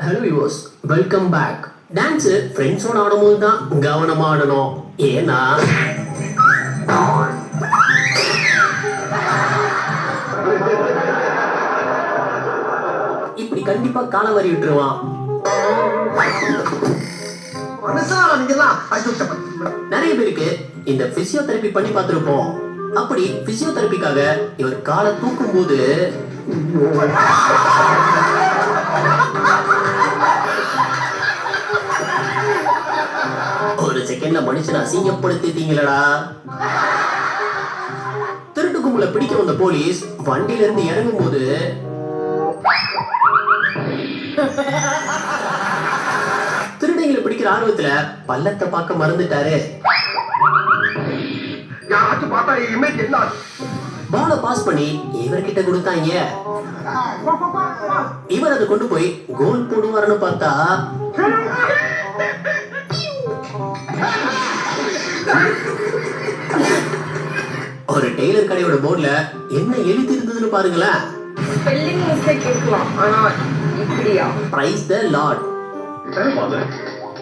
Hello யூஸ் welcome back. Dance ஃப்ரெண்ட்ஸோட ஆடும்போது தான் கவனமா ஆடணும். ஏன்னா இப்படி கண்டிப்பா காலை வரி விட்டுருவான். நிறைய பேருக்கு இந்த பிசியோதெரபி பண்ணி பார்த்திருப்போம். அப்படி பிசியோதெரபிக்காக இவர் காலை தூக்கும் போது ஒரு செகண்ட்ல மனுஷன் அசிங்கப்படுத்திட்டீங்களடா. திருட்டு கும்பல பிடிக்க வந்த போலீஸ் வண்டியில இருந்து இறங்கும் போது திருடங்களை பிடிக்கிற ஆர்வத்துல பள்ளத்தை பார்க்க மறந்துட்டாரு. பால பாஸ் பண்ணி இவர்கிட்ட கொடுத்தாங்க. இவர் அதை கொண்டு போய் கோல் போடுவார்னு பார்த்தா ஒரு டெய்லர் கடையோட போர்ட்ல என்ன எழுதி இருந்ததுன்னு பாருங்களேன். ஸ்பெல்லிங் மிஸ்டேக் இருக்கலாம், ஆனா இப்படியா? Praise the Lord.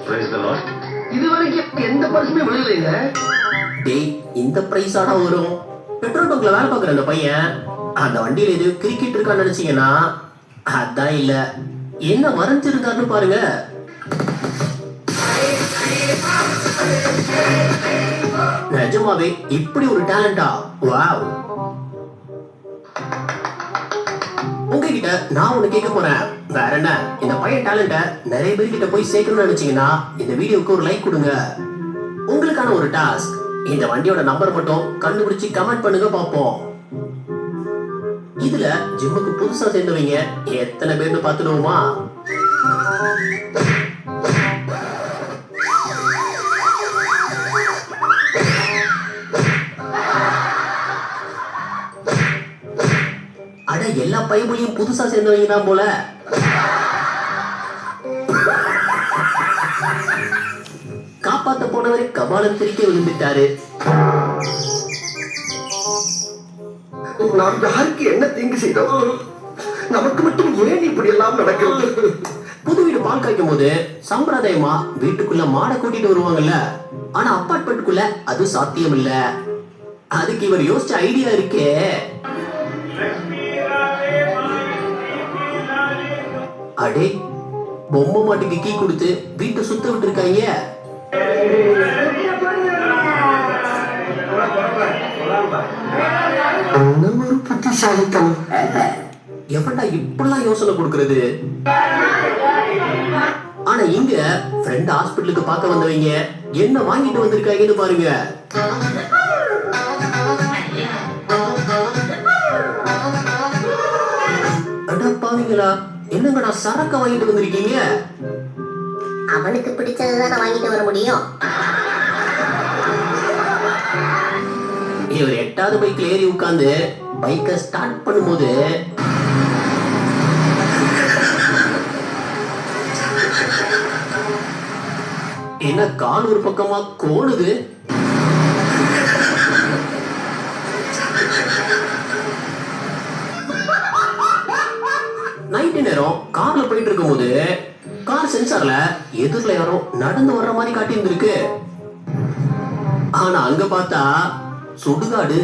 Praise the Lord. இதுவரைக்கும் எந்த பரிசுமே விழுகலைங்க. டேய், இந்த பிரைஸ் ஆடா வரும். பெட்ரோல் பங்க்ல வேலை பார்க்குற அந்த பையன் அந்த வண்டியில எது கிரிக்கெட் இருக்கான்னு நினைச்சீங்கன்னா அதான் இல்ல. என்ன வரைஞ்சிருக்காருன்னு பாருங்க. நிஜமாவே இப்படி ஒரு டேலண்டா? வாவ். உங்ககிட்ட நான் ஒண்ணு கேட்க போறேன். வேற என்ன, இந்த பையன் டேலண்ட நிறைய பேர்கிட்ட போய் சேர்க்கணும்னு நினைச்சீங்கன்னா இந்த வீடியோக்கு ஒரு லைக் கொடுங்க. உங்களுக்கான ஒரு டாஸ்க், இந்த வண்டியோட நம்பர் மட்டும் கண்டுபிடிச்சு கமெண்ட் பண்ணுங்க பாப்போம். இதுல ஜிம்முக்கு புதுசா சேர்ந்தவங்க எத்தனை பேர்னு பாத்துடுவோமா? அட, எல்லா பைபிளையும் புதுசா சேர்ந்தவங்க தான் போல. காப்பாத்த போனவரை கபாலம் திரிக்க விழுந்துட்டாரு. நாம் யாருக்கு என்ன தீங்கு செய்தோம்? நமக்கு மட்டும் ஏன் இப்படி எல்லாம் நடக்கிறது? புது வீடு பால் காய்க்கும் போது சம்பிரதாயமா வீட்டுக்குள்ள மாடை கூட்டிட்டு வருவாங்கல்ல. ஆனா அப்பார்ட்மெண்ட்டுக்குள்ள அது சாத்தியம் இல்ல. அதுக்கு இவர் யோசிச்ச ஐடியா இருக்கே. அடே, பொம்மை மாட்டுக்கு கீ கொடுத்து வீட்டை சுத்த விட்டு இருக்காங்க. ஒரு புத்திசாலித்தனம். எவன்டா இப்பெல்லாம் யோசனை கொடுக்கறது? ஆனா இங்க ஃப்ரெண்ட் ஹாஸ்பிட்டலுக்கு பார்க்க வந்தவங்க என்ன வாங்கிட்டு வந்திருக்காங்கன்னு பாருங்க. அடப்பாவீங்களா, என்னங்கடா சரக்க வாங்கிட்டு வந்திருக்கீங்க? அவனுக்கு பிடிச்சதுதான் வாங்கிட்டு வர முடியும். இவர் 8வது பைக்ல ஏறி உட்கார்ந்து பைக்கை ஸ்டார்ட் பண்ணும்போது என்ன கால் ஒரு பக்கமா கோணுது. நைட்டு நேரம் கார்ல போயிட்டு இருக்கும் போது கார் சென்சார்ல எதிரில யாரோ நடந்து வர்ற மாதிரி காட்டி இருந்திருக்கு. ஆனா அங்க பார்த்தா சுடுகாடு.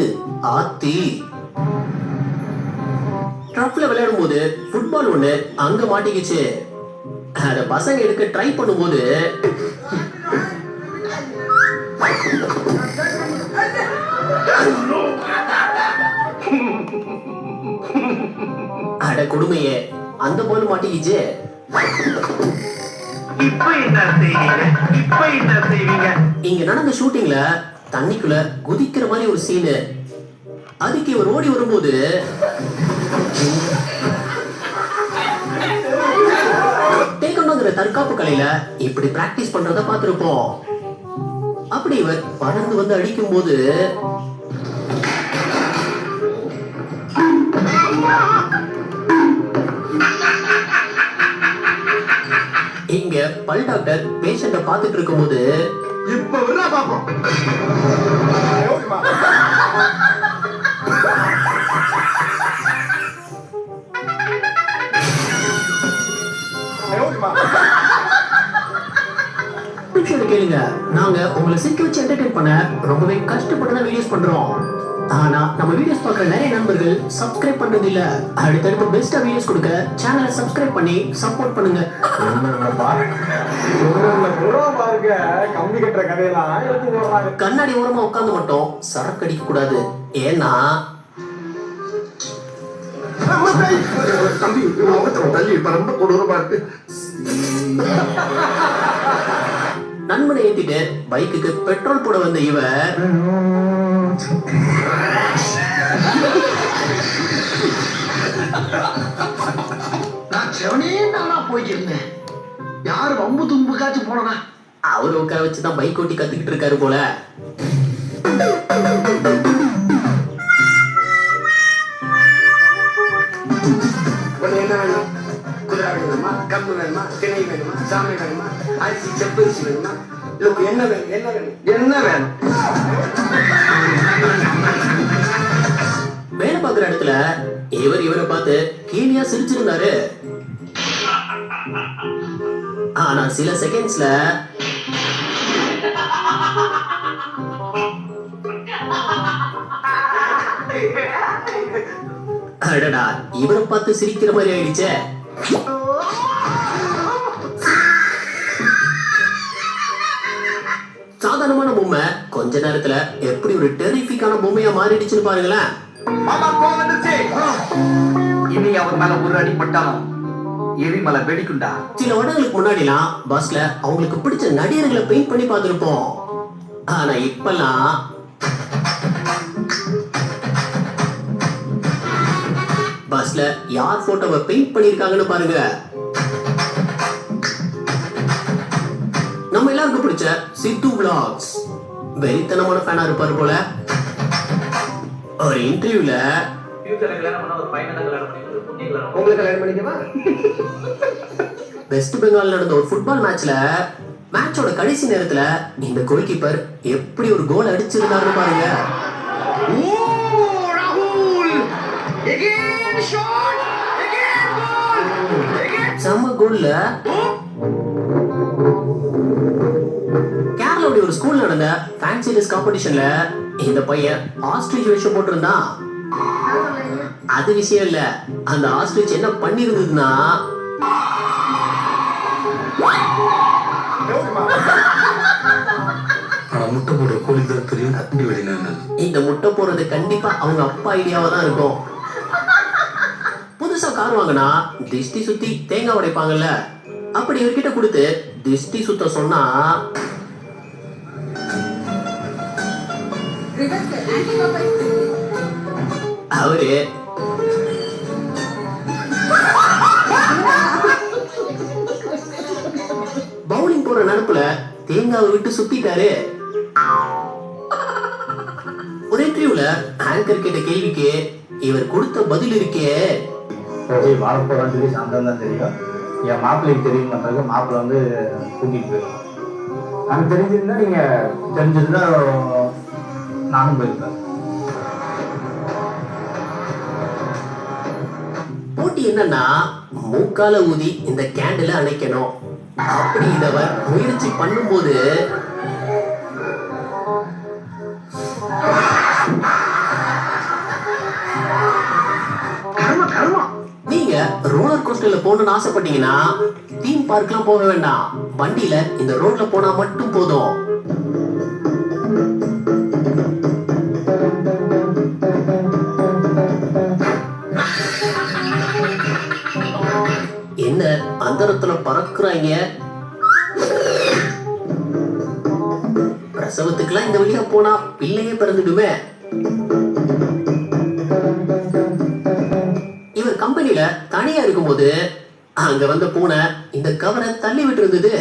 ஆத்தி. ட்ரப்ல விளையாடும் போது ஃபுட்பால் ஒண்ணு அங்க மாட்டிக்கிச்சு. அத பசங்க எடுக்க ட்ரை பண்ணும்போது அட கொடுமையே, அந்த பால் மாட்டிக்கிச்சு. இங்க நடந்த ஷூட்டிங்ல தண்ணிக்குள்ள குதிக்கிற மாதிரி ஒரு சீனு. அதுக்கு இவர் ஓடி வரும்போது டேக்கண்டோங்கிற தற்காப்பு கலையில இப்படி பிராக்டிஸ் பண்றத பார்த்திருப்போம். அப்படி இவர் பறந்து வந்து அடிக்கும் போது இங்க பல் டாக்டர் பேஷண்ட பாத்துட்டு இருக்கும் போது இப்ப பாப்போம். சொல்றேன் கேளுங்க. நாங்க உங்களை சிக்க வச்சு என்டர்டெயின் பண்ண ரொம்பவே கஷ்டப்பட்டு தான் வீடியோஸ் பண்றோம். ஆனா நம்ம வீடியோஸ் பார்க்குற நிறைய நண்பர்கள் சப்ஸ்கிரைப் பண்றது இல்ல. அடுத்தடுத்து பெஸ்டா வீடியோஸ் கொடுக்க சேனலை சப்ஸ்கிரைப் பண்ணி சப்போர்ட் பண்ணுங்க. கம்பி கட்டுற கதையெல்லாம் எழுதி போடுறாங்க. கண்ணாடி ஓரமா உட்கார்ந்து மட்டும் சரக்கு அடிக்க கூடாது. ஏன்னா தம்பி அவசரம் தள்ளி இப்ப ரொம்ப கொடூரமா இருக்கு. நண்பனை ஏத்திட்டு பைக்குக்கு பெட்ரோல் போட வந்த இவர் நான் செவனே நானா போய்க்கிருந்தேன். யாரு வம்பு தும்புக்காச்சும் போனனா அவரு உட்கார வச்சுதான் பைக் ஓட்டி கத்துக்கிட்டு இருக்காரு போல. என்ன வேணும்? குதிரை வேணுமா, கம்பு வேணுமா, திணை வேணுமா, சாமை வேணுமா, அரிசி செப்பரிசி வேணுமா, இல்ல என்ன வேணும்? என்ன வேணும்? என்ன வேணும்? வேலை பார்க்குற இடத்துல இவரை பார்த்து கேலியா சிரிச்சிருந்தாரு. ஆனா சில செகண்ட்ஸ்ல அடடா இவரை பார்த்து சிரிக்கிற மாதிரி ஆயிடுச்சே. சாதாரணமான பொம்மை கொஞ்ச நேரத்துல எப்படி ஒரு டெரிஃபிக்கான பொம்மையா மாறிடுச்சுன்னு பாருங்களேன். மாமா கோவம் வந்துச்சு. இனி அவர் மேல ஒரு அடி பட்டாலும் எரிமலை வெடிக்குண்டா. சில வருடங்களுக்கு முன்னாடிலாம் பஸ்ல அவங்களுக்கு பிடிச்ச நடிகர்களை பெயிண்ட் பண்ணி பார்த்திருப்போம். ஆனா இப்பெல்லாம் பஸ்ல யார் போட்டோவை பெயிண்ட் பண்ணிருக்காங்கன்னு பாருங்க. நம்ம எல்லாருக்கும் பிடிச்ச சித்து விளாக்ஸ் வெறித்தனமான ஃபேனா இருப்பாரு போல. ஒரு இன்டர்வியூல உங்களுக்கு கல்யாணம் பண்ணிக்கவா? வெஸ்ட் பெங்கால் நடந்த ஒரு ஃபுட்பால் மேட்ச்ல மேட்சோட கடைசி நேரத்துல இந்த கோல் கீப்பர் எப்படி ஒரு கோல் அடிச்சிருந்தாருன்னு பாருங்க. செம்ம கோல்ல. கேரளாவுடைய ஒரு ஸ்கூல் நடந்த ஃபேன்சி ட்ரெஸ் காம்படிஷன்ல இந்த பையன் ஆஸ்ட்ரிச் வேஷம் போட்டிருந்தான். அது விஷயம் இல்ல, அந்த ஆஸ்ட்ரிச் என்ன பண்ணிருந்ததுன்னா முட்டை போடுற கோழி தான் தெரியும். கட்டி வெடினா இந்த முட்டை போடுறது கண்டிப்பா அவங்க அப்பா ஐடியாவா தான் இருக்கும். புதுசா கார் வாங்கினா திஷ்டி சுத்தி தேங்காய் உடைப்பாங்கல்ல, அப்படி இவர்கிட்ட கொடுத்து திஷ்டி சுத்த சொன்னா அவரு பவுலிங் போற நடப்புல தேங்காவை விட்டு சுத்திட்டாரு. ஒரு இன்டர்வியூல ஆங்கர் கேட்ட கேள்விக்கு இவர் கொடுத்த பதில் இருக்கே. வாழப்போறான்னு சொல்லி சாந்தம் தான் தெரியும். என் மாப்பிள்ளைக்கு தெரியுங்கிறதுக்கு மாப்பிள்ளை வந்து கூட்டிட்டு போயிருக்கோம். எனக்கு தெரிஞ்சிருந்தா நீங்க தெரிஞ்சிருந்தா நானும் போயிருப்பேன். போட்டி என்னன்னா மூக்கால ஊதி இந்த கேண்டில அணைக்கணும். அப்படி இதவர் முயற்சி பண்ணும்போது நீங்க ரோலர் கோஸ்டர்ல போகணும்னு ஆசைப்பட்டீங்கன்னா தீம் பார்க்லாம் போக வேண்டாம். வண்டியில இந்த ரோட்ல போனா மட்டும் போதும். என்ன அந்தரத்துல பறக்குறாங்க. பிரசவத்துக்குலாம் இந்த வழியா போனா பிள்ளையே பிறந்துடுமே. இவர் கம்பெனில தனியா இருக்கும்போது அங்க வந்த பூனை இந்த கவரை தள்ளி விட்டு இருந்தது.